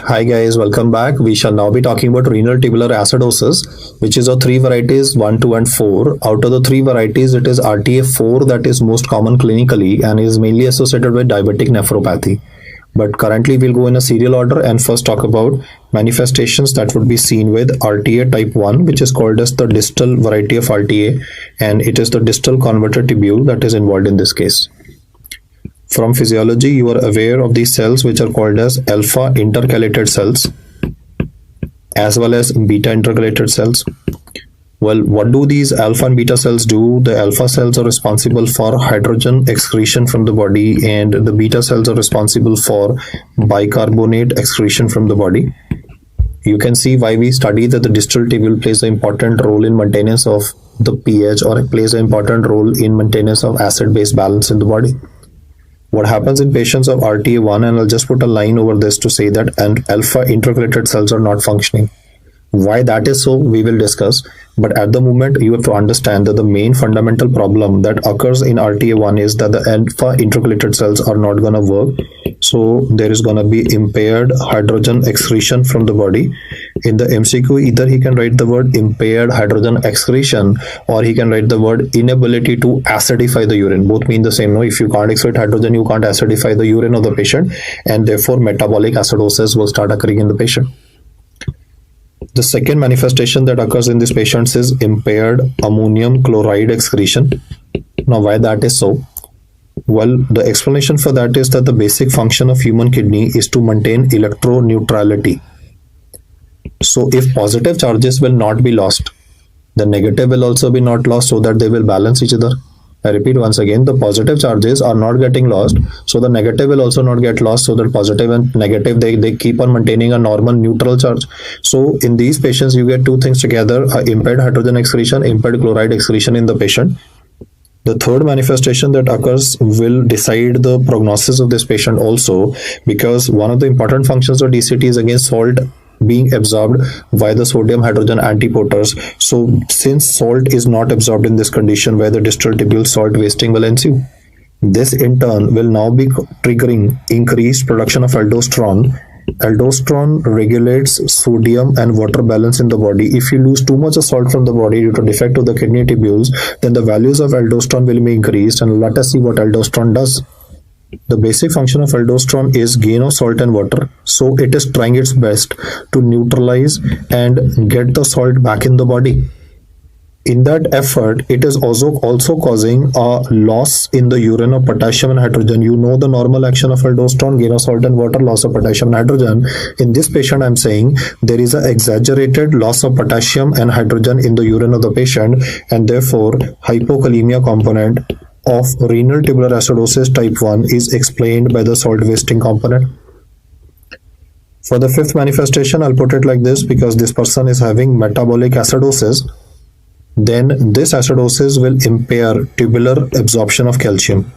Hi guys, welcome back. We shall now be talking about renal tubular acidosis, which is of three varieties 1, 2, and 4. Out of the three varieties, it is RTA4 that is most common clinically and is mainly associated with diabetic nephropathy. But currently, we'll go in a serial order and first talk about manifestations that would be seen with RTA type 1, which is called as the distal variety of RTA, and it is the distal converter tubule that is involved in this case. From physiology, you are aware of these cells which are called as alpha intercalated cells as well as beta intercalated cells. Well, what do these alpha and beta cells do? The alpha cells are responsible for hydrogen excretion from the body, and the beta cells are responsible for bicarbonate excretion from the body. You can see why we study that the distal tubule plays an important role in maintenance of the pH, or it plays an important role in maintenance of acid-base balance in the body. What happens in patients of RTA1, and I'll just put a line over this to say that alpha intercalated cells are not functioning. Why that is so, we will discuss. But at the moment, you have to understand that the main fundamental problem that occurs in RTA1 is that the alpha intercalated cells are not going to work. So there is going to be impaired hydrogen excretion from the body. In the MCQ, either he can write the word impaired hydrogen excretion or he can write the word inability to acidify the urine. Both mean the same. No, if you can't excrete hydrogen, you can't acidify the urine of the patient, and therefore metabolic acidosis will start occurring in the patient. The second manifestation that occurs in these patients is impaired ammonium chloride excretion. Now, why that is so? Well, the explanation for that is that the basic function of human kidney is to maintain electroneutrality. So, if positive charges will not be lost, the negative will also be not lost, so that they will balance each other. I repeat once again, the positive charges are not getting lost, so the negative will also not get lost, so that positive and negative, they keep on maintaining a normal neutral charge. So in these patients, you get two things together, impaired hydrogen excretion, impaired chloride excretion in the patient. The third manifestation that occurs will decide the prognosis of this patient also, because one of the important functions of DCT is against salt being absorbed by the sodium hydrogen antiporters. So since salt is not absorbed in this condition, where the distal tubule salt wasting will ensue, this in turn will now be triggering increased production of aldosterone. Aldosterone regulates sodium and water balance in the body. If you lose too much of salt from the body due to defect of the kidney tubules, then the values of aldosterone will be increased, and let us see what aldosterone does. The basic function of aldosterone is gain of salt and water, so it is trying its best to neutralize and get the salt back in the body. In that effort, it is also causing a loss in the urine of potassium and hydrogen. You know the normal action of aldosterone, gain of salt and water, loss of potassium and hydrogen. In this patient, I'm saying there is an exaggerated loss of potassium and hydrogen in the urine of the patient, and therefore hypokalemia component of renal tubular acidosis type 1 is explained by the salt wasting component. For the fifth manifestation, I'll put it like this, because this person is having metabolic acidosis, then this acidosis will impair tubular absorption of calcium.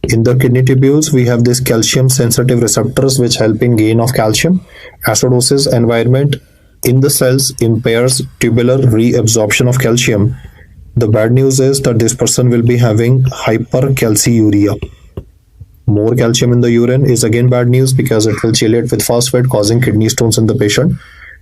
In the kidney tubules, we have these calcium sensitive receptors which help in gain of calcium. Acidosis environment in the cells impairs tubular reabsorption of calcium. The bad news is that this person will be having hypercalciuria. More calcium in the urine is again bad news, because it will chelate with phosphate, causing kidney stones in the patient.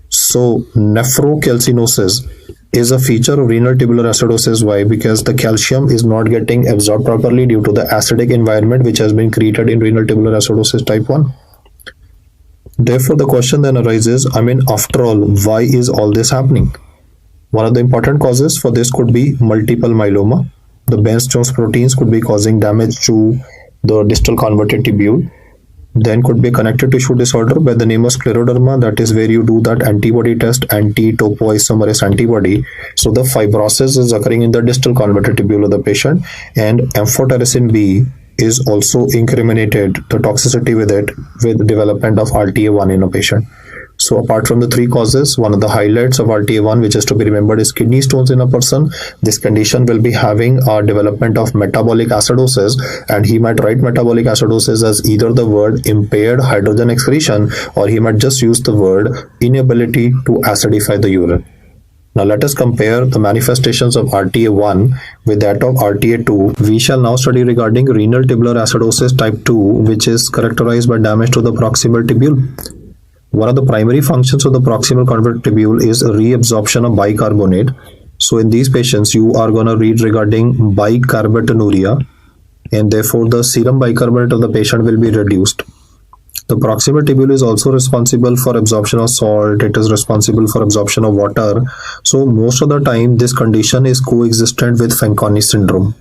So nephrocalcinosis is a feature of renal tubular acidosis. Why? Because the calcium is not getting absorbed properly due to the acidic environment which has been created in renal tubular acidosis type 1. Therefore, the question then arises, after all, why is all this happening? One of the important causes for this could be multiple myeloma. The Bence-Jones proteins could be causing damage to the distal converted tubule. Then could be connective tissue disorder by the name of scleroderma, that is where you do that antibody test, anti-topoisomerase antibody. So the fibrosis is occurring in the distal converted tubule of the patient, and amphotericin B is also incriminated, the toxicity with it, with development of RTA1 in a patient. So apart from the three causes, one of the highlights of RTA1 which is to be remembered is kidney stones in a person. This condition will be having a development of metabolic acidosis, and he might write metabolic acidosis as either the word impaired hydrogen excretion, or he might just use the word inability to acidify the urine. Now let us compare the manifestations of RTA1 with that of RTA2. We shall now study regarding renal tubular acidosis type 2, which is characterized by damage to the proximal tubule. One of the primary functions of the proximal convoluted tubule is reabsorption of bicarbonate. So in these patients, you are going to read regarding bicarbonuria, and therefore the serum bicarbonate of the patient will be reduced. The proximal tubule is also responsible for absorption of salt. It is responsible for absorption of water. So most of the time, this condition is coexistent with Fanconi syndrome.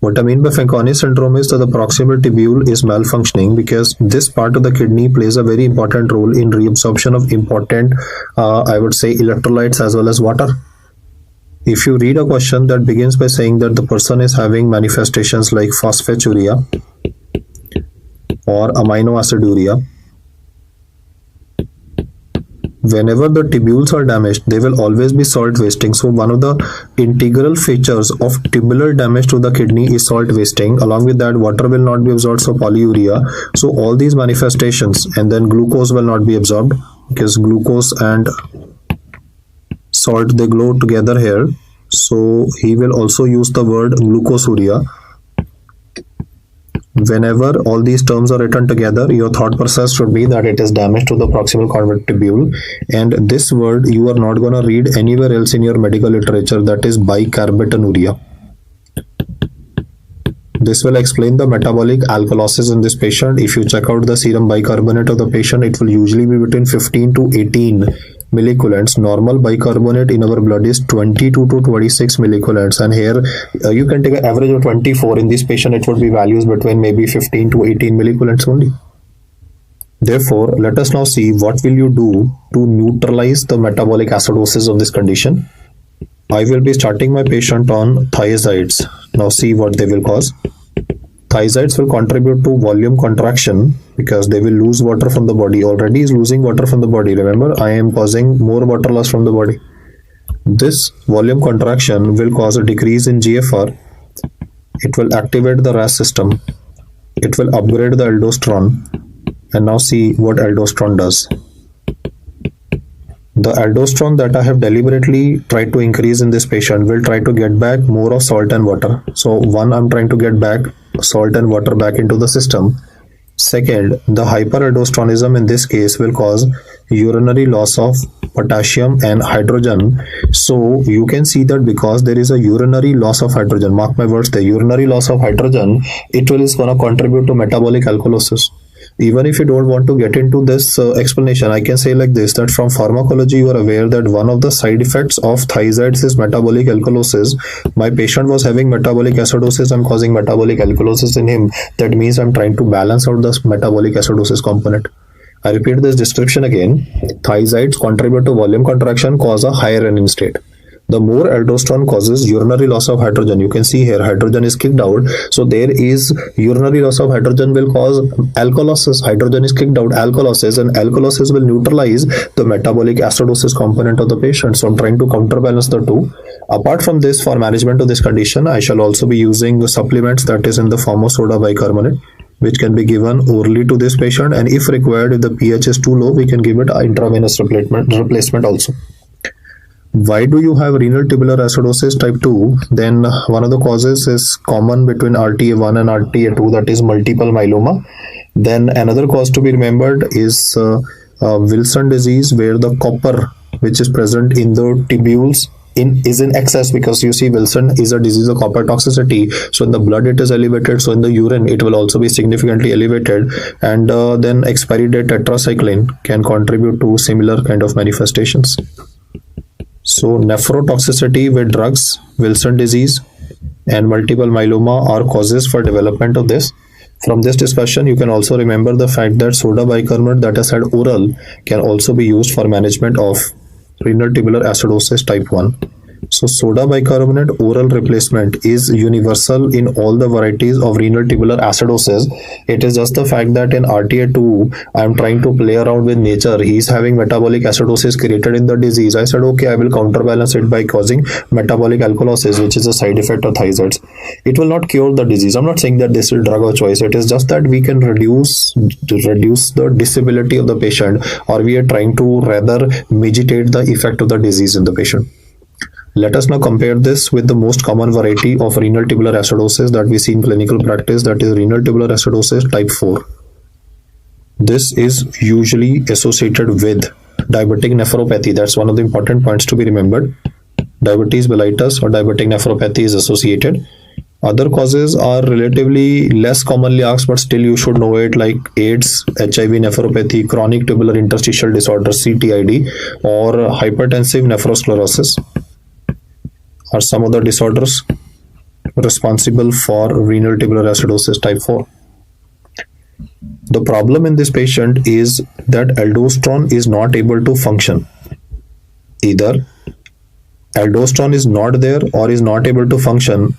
What I mean by Fanconi syndrome is that the proximal tubule is malfunctioning because this part of the kidney plays a very important role in reabsorption of important, I would say, electrolytes as well as water. If you read a question that begins by saying that the person is having manifestations like phosphaturia or amino aciduria, whenever the tubules are damaged, they will always be salt wasting. So one of the integral features of tubular damage to the kidney is salt wasting. Along with that, water will not be absorbed, so polyuria. So all these manifestations, and then glucose will not be absorbed because glucose and salt, they glow together here. So he will also use the word glucosuria. Whenever all these terms are written together, your thought process should be that it is damage to the proximal convoluted tubule, and this word you are not going to read anywhere else in your medical literature, that is bicarbonuria. This will explain the metabolic alkalosis in this patient. If you check out the serum bicarbonate of the patient, it will usually be between 15 to 18 milliequivalents. Normal bicarbonate in our blood is 22 to 26 milliequivalents, and here you can take an average of 24. In this patient, it would be values between maybe 15 to 18 milliequivalents only. Therefore, let us now see what will you do to neutralize the metabolic acidosis of this condition. I will be starting my patient on thiazides. Now see what they will cause. Thiazides will contribute to volume contraction because they will lose water from the body. Already is losing water from the body. Remember, I am causing more water loss from the body. This volume contraction will cause a decrease in GFR. It will activate the RAS system. It will upgrade the aldosterone. And now see what aldosterone does. The aldosterone that I have deliberately tried to increase in this patient will try to get back more of salt and water. So one, I'm trying to get back salt and water back into the system. Second, the hyperaldosteronism in this case will cause urinary loss of potassium and hydrogen. So you can see that because there is a urinary loss of hydrogen, mark my words, the urinary loss of hydrogen, it is going to contribute to metabolic alkalosis. Even if you don't want to get into this explanation, I can say like this, that from pharmacology you are aware that one of the side effects of thiazides is metabolic alkalosis. My patient was having metabolic acidosis, I'm causing metabolic alkalosis in him. That means I'm trying to balance out this metabolic acidosis component. I repeat this description again. Thiazides contribute to volume contraction, cause a higher renin state. The more aldosterone causes urinary loss of hydrogen. You can see here hydrogen is kicked out. So there is urinary loss of hydrogen will cause alkalosis. Hydrogen is kicked out, alkalosis, and alkalosis will neutralize the metabolic acidosis component of the patient. So I'm trying to counterbalance the two. Apart from this, for management of this condition, I shall also be using the supplements that is in the form of soda bicarbonate, which can be given orally to this patient, and if required, if the pH is too low, we can give it intravenous replacement also. Why do you have renal tubular acidosis type 2? Then one of the causes is common between RTA1 and RTA2, that is multiple myeloma. Then another cause to be remembered is Wilson disease, where the copper which is present in the tubules is in excess, because you see Wilson is a disease of copper toxicity. So in the blood it is elevated, so in the urine it will also be significantly elevated, and then expiry date tetracycline can contribute to similar kind of manifestations. So nephrotoxicity with drugs, Wilson disease, and multiple myeloma are causes for development of this. From this discussion, you can also remember the fact that soda bicarbonate that is had oral can also be used for management of renal tubular acidosis type 1. So soda bicarbonate oral replacement is universal in all the varieties of renal tubular acidosis. It is just the fact that in RTA2, I am trying to play around with nature. He is having metabolic acidosis created in the disease. I said, okay, I will counterbalance it by causing metabolic alkalosis, which is a side effect of thiazides. It will not cure the disease. I'm not saying that this is drug of choice. It is just that we can reduce the disability of the patient, or we are trying to rather mitigate the effect of the disease in the patient. Let us now compare this with the most common variety of renal tubular acidosis that we see in clinical practice, that is renal tubular acidosis type 4. This is usually associated with diabetic nephropathy. That's one of the important points to be remembered. Diabetes mellitus or diabetic nephropathy is associated. Other causes are relatively less commonly asked, but still you should know it, like AIDS, HIV nephropathy, chronic tubular interstitial disorder, CTID, or hypertensive nephrosclerosis are some of the disorders responsible for renal tubular acidosis type 4. The problem in this patient is that aldosterone is not able to function. Either aldosterone is not there or is not able to function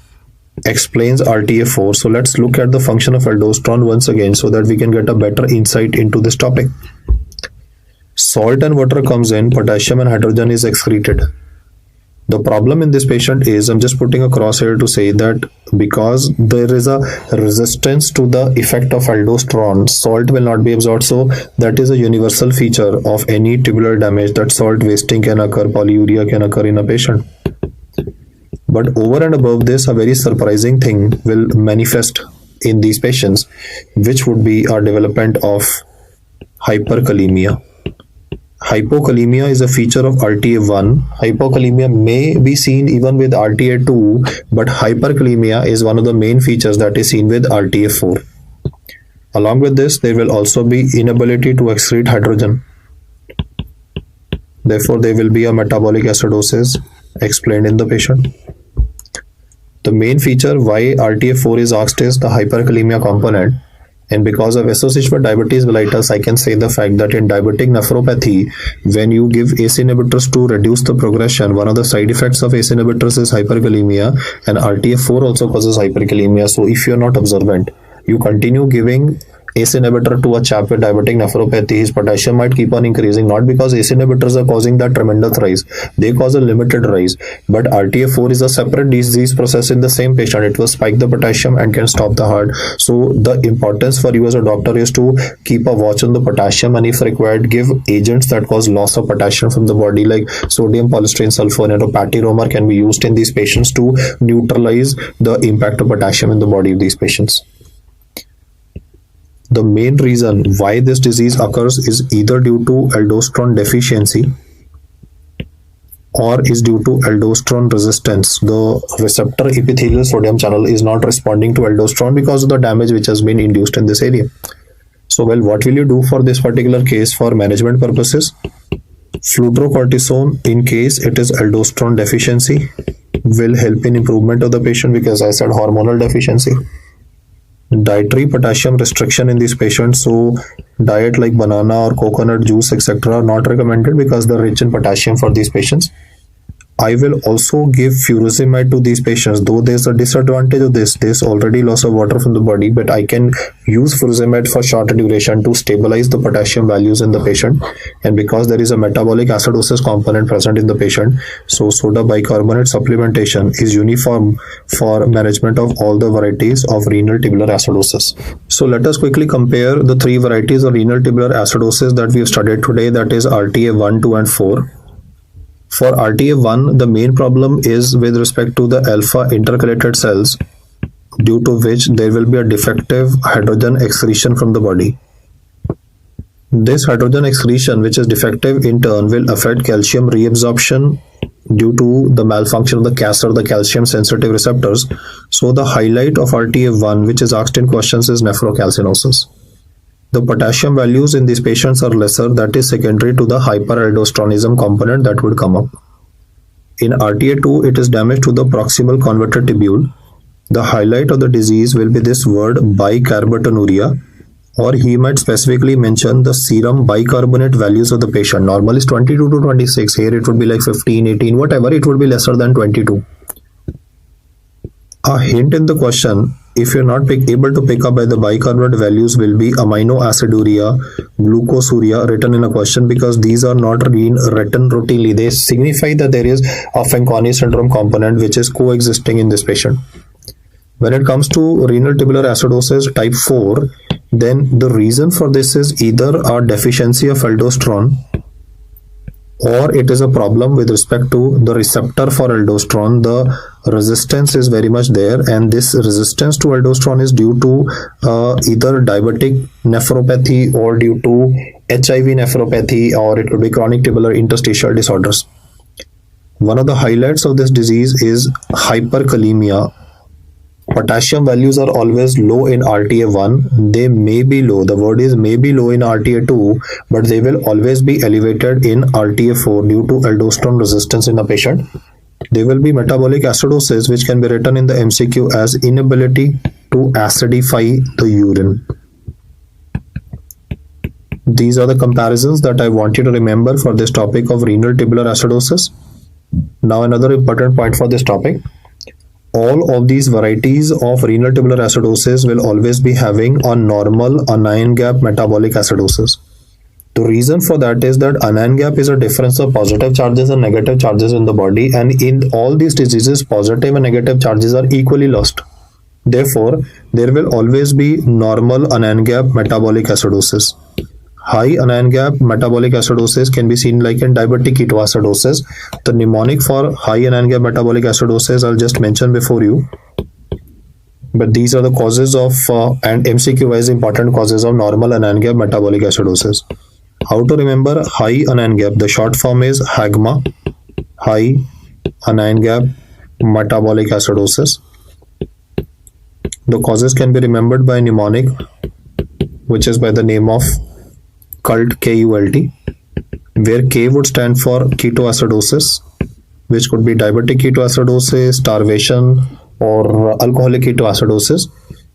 explains RTA4. So let's look at the function of aldosterone once again so that we can get a better insight into this topic. Salt and water comes in, potassium and hydrogen is excreted. The problem in this patient is, I'm just putting a cross here to say that because there is a resistance to the effect of aldosterone, salt will not be absorbed. So that is a universal feature of any tubular damage, that salt wasting can occur, polyuria can occur in a patient. But over and above this, a very surprising thing will manifest in these patients, which would be a development of hyperkalemia. Hypokalemia is a feature of RTA1. Hypokalemia may be seen even with RTA2, but hyperkalemia is one of the main features that is seen with RTA4. Along with this, there will also be inability to excrete hydrogen. Therefore, there will be a metabolic acidosis explained in the patient. The main feature why RTA4 is asked is the hyperkalemia component. And because of association with diabetes mellitus, I can say the fact that in diabetic nephropathy, when you give ACE inhibitors to reduce the progression, one of the side effects of ACE inhibitors is hyperkalemia, and RTA4 also causes hyperkalemia. So if you're not observant, you continue giving ACE inhibitor to a chap with diabetic nephropathy, his potassium might keep on increasing, not because ACE inhibitors are causing that tremendous rise, they cause a limited rise, but RTA4 is a separate disease process in the same patient. It will spike the potassium and can stop the heart. So the importance for you as a doctor is to keep a watch on the potassium, and if required, give agents that cause loss of potassium from the body, like sodium polystyrene sulfonate or patiromer can be used in these patients to neutralize the impact of potassium in the body of these patients. The main reason why this disease occurs is either due to aldosterone deficiency or is due to aldosterone resistance. The receptor epithelial sodium channel is not responding to aldosterone because of the damage which has been induced in this area. So, well, what will you do for this particular case for management purposes? Fludrocortisone, in case it is aldosterone deficiency, will help in improvement of the patient because I said hormonal deficiency. Dietary potassium restriction in these patients, so diet like banana or coconut juice etc. are not recommended because they're rich in potassium for these patients. I will also give furosemide to these patients, though there's a disadvantage of this. There's already loss of water from the body, but I can use furosemide for shorter duration to stabilize the potassium values in the patient. And because there is a metabolic acidosis component present in the patient, so soda bicarbonate supplementation is uniform for management of all the varieties of renal tubular acidosis. So let us quickly compare the three varieties of renal tubular acidosis that we have studied today, that is RTA1, 2 and 4. For RTA1, the main problem is with respect to the alpha intercalated cells, due to which there will be a defective hydrogen excretion from the body. This hydrogen excretion, which is defective, in turn will affect calcium reabsorption due to the malfunction of the CAS or the calcium sensitive receptors. So the highlight of RTA1 which is asked in questions is nephrocalcinosis. The potassium values in these patients are lesser, that is secondary to the hyperaldosteronism component that would come up. In RTA2, it is damage to the proximal converter tubule. The highlight of the disease will be this word bicarbotonuria, or he might specifically mention the serum bicarbonate values of the patient. Normal is 22 to 26, here it would be like 15, 18, whatever, it would be lesser than 22. A hint in the question, if you're not able to pick up by the bicarbonate values, will be amino aciduria, glucosuria written in a question, because these are not written routinely. They signify that there is a Fanconi syndrome component which is coexisting in this patient. When it comes to renal tubular acidosis type 4, then the reason for this is either a deficiency of aldosterone or it is a problem with respect to the receptor for aldosterone. The resistance is very much there, and this resistance to aldosterone is due to either diabetic nephropathy or due to HIV nephropathy, or it could be chronic tubular interstitial disorders. One of the highlights of this disease is hyperkalemia. Potassium values are always low in RTA1. They may be low, the word is may be low in RTA2, but they will always be elevated in RTA4 due to aldosterone resistance in the patient. There will be metabolic acidosis, which can be written in the MCQ as inability to acidify the urine. These are the comparisons that I want you to remember for this topic of renal tubular acidosis. Now another important point for this topic. All of these varieties of renal tubular acidosis will always be having a normal anion gap metabolic acidosis. The reason for that is that anion gap is a difference of positive charges and negative charges in the body, and in all these diseases, positive and negative charges are equally lost. Therefore, there will always be normal anion gap metabolic acidosis. High anion gap metabolic acidosis can be seen like in diabetic ketoacidosis. The mnemonic for high anion gap metabolic acidosis I'll just mention before you. But these are the causes of and MCQ wise important causes of normal anion gap metabolic acidosis. How to remember high anion gap? The short form is HAGMA, high anion gap metabolic acidosis. The causes can be remembered by mnemonic, which is by the name of CULT, K-U-L-T, where K would stand for ketoacidosis, which could be diabetic ketoacidosis, starvation, or alcoholic ketoacidosis.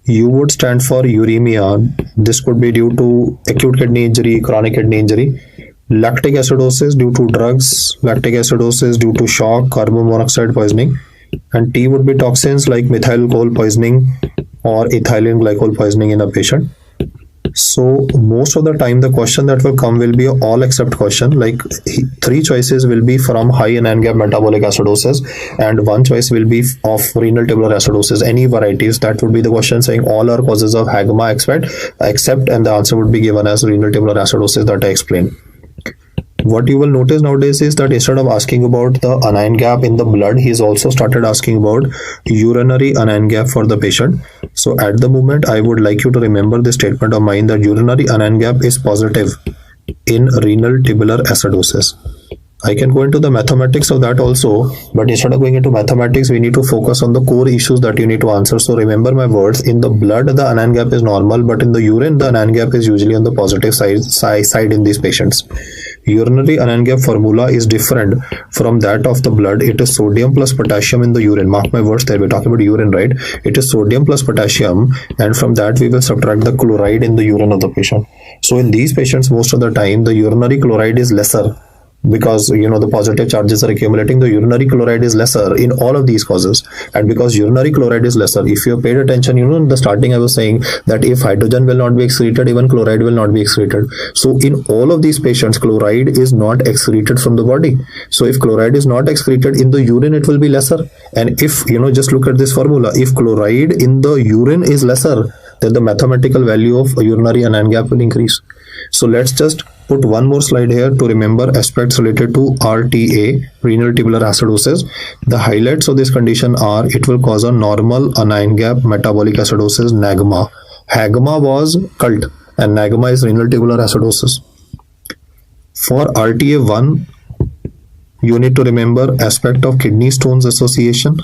U would stand for uremia. This could be due to acute kidney injury, chronic kidney injury. Lactic acidosis due to drugs, lactic acidosis due to shock, carbon monoxide poisoning. And T would be toxins like methyl alcohol poisoning or ethylene glycol poisoning in a patient. So most of the time the question that will come will be an all except question, like 3 choices will be from high anion gap metabolic acidosis and 1 choice will be of renal tubular acidosis, any varieties. That would be the question saying all are causes of HAGMA except, and the answer would be given as renal tubular acidosis that I explained. What you will notice nowadays is that instead of asking about the anion gap in the blood, he's also started asking about urinary anion gap for the patient. So at the moment, I would like you to remember this statement of mine that urinary anion gap is positive in renal tubular acidosis. I can go into the mathematics of that also, but instead of going into mathematics, we need to focus on the core issues that you need to answer. So remember my words, in the blood, the anion gap is normal, but in the urine, the anion gap is usually on the positive side in these patients. Urinary anion gap formula is different from that of the blood. It is sodium plus potassium in the urine. Mark my words there, we're talking about urine, right? It is sodium plus potassium, and from that we will subtract the chloride in the urine of the patient. So in these patients, most of the time, the urinary chloride is lesser, because the positive charges are accumulating. The urinary chloride is lesser in all of these causes, and because urinary chloride is lesser, if you have paid attention, in the starting I was saying that if hydrogen will not be excreted, even chloride will not be excreted. So in all of these patients, chloride is not excreted from the body. So if chloride is not excreted in the urine, it will be lesser. And if just look at this formula, if chloride in the urine is lesser, then the mathematical value of urinary anion gap will increase. So let's just put one more slide here to remember aspects related to RTA, renal tubular acidosis. The highlights of this condition are it will cause a normal anion gap metabolic acidosis, NAGMA. HAGMA was CULT and NAGMA is renal tubular acidosis. For RTA1, you need to remember aspect of kidney stones association.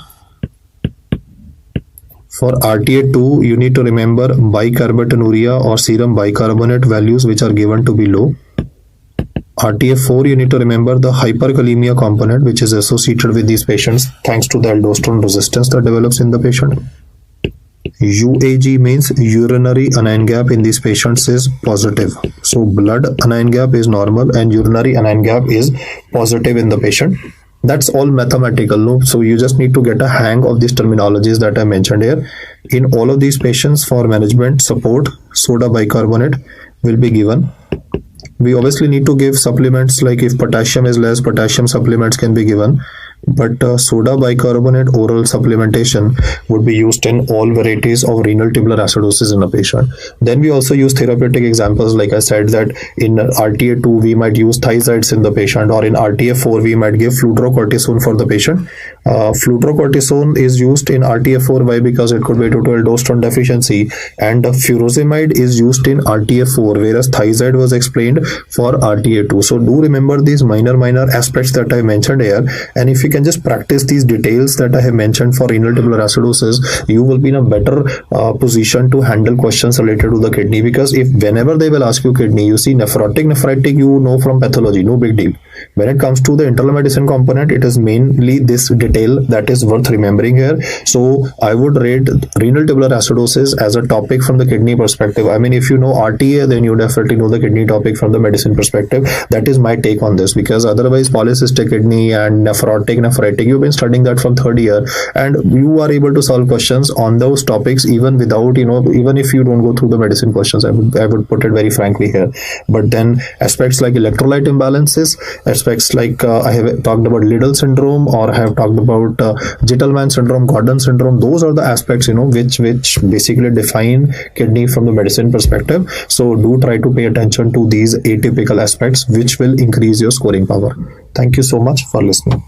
For RTA2, you need to remember bicarbonate or serum bicarbonate values which are given to be low. RTA4, you need to remember the hyperkalemia component which is associated with these patients thanks to the aldosterone resistance that develops in the patient. UAG means urinary anion gap in these patients is positive. So blood anion gap is normal and urinary anion gap is positive in the patient. That's all mathematical, no? So you just need to get a hang of these terminologies that I mentioned here. In all of these patients, for management support, soda bicarbonate will be given. We obviously need to give supplements, like if potassium is less, potassium supplements can be given. but soda bicarbonate oral supplementation would be used in all varieties of renal tubular acidosis in a patient. Then we also use therapeutic examples, like I said, that in RTA2 we might use thiazides in the patient, or in RTA4 we might give fludrocortisone for the patient. Fludrocortisone is used in RTA4. Why? Because it could be due to aldosterone deficiency, and furosemide is used in RTA4, whereas thiazide was explained for RTA2. So do remember these minor aspects that I mentioned here, and if you can just practice these details that I have mentioned for renal tubular acidosis, you will be in a better position to handle questions related to the kidney. Because if whenever they will ask you kidney, you see nephrotic, nephritic, you know from pathology, no big deal. When it comes to the internal medicine component, it is mainly this detail that is worth remembering here. So I would rate renal tubular acidosis as a topic from the kidney perspective. I mean, if you know RTA, then you definitely know the kidney topic from the medicine perspective. That is my take on this, because otherwise polycystic kidney and nephrotic, nephritic, you've been studying that from third year, and you are able to solve questions on those topics even without, even if you don't go through the medicine questions. I would put it very frankly here. But then aspects like electrolyte imbalances, aspects like I have talked about Liddle syndrome, or I have talked about Gitelman syndrome, Gordon syndrome. Those are the aspects which basically define kidney from the medicine perspective. So do try to pay attention to these atypical aspects, which will increase your scoring power. Thank you so much for listening.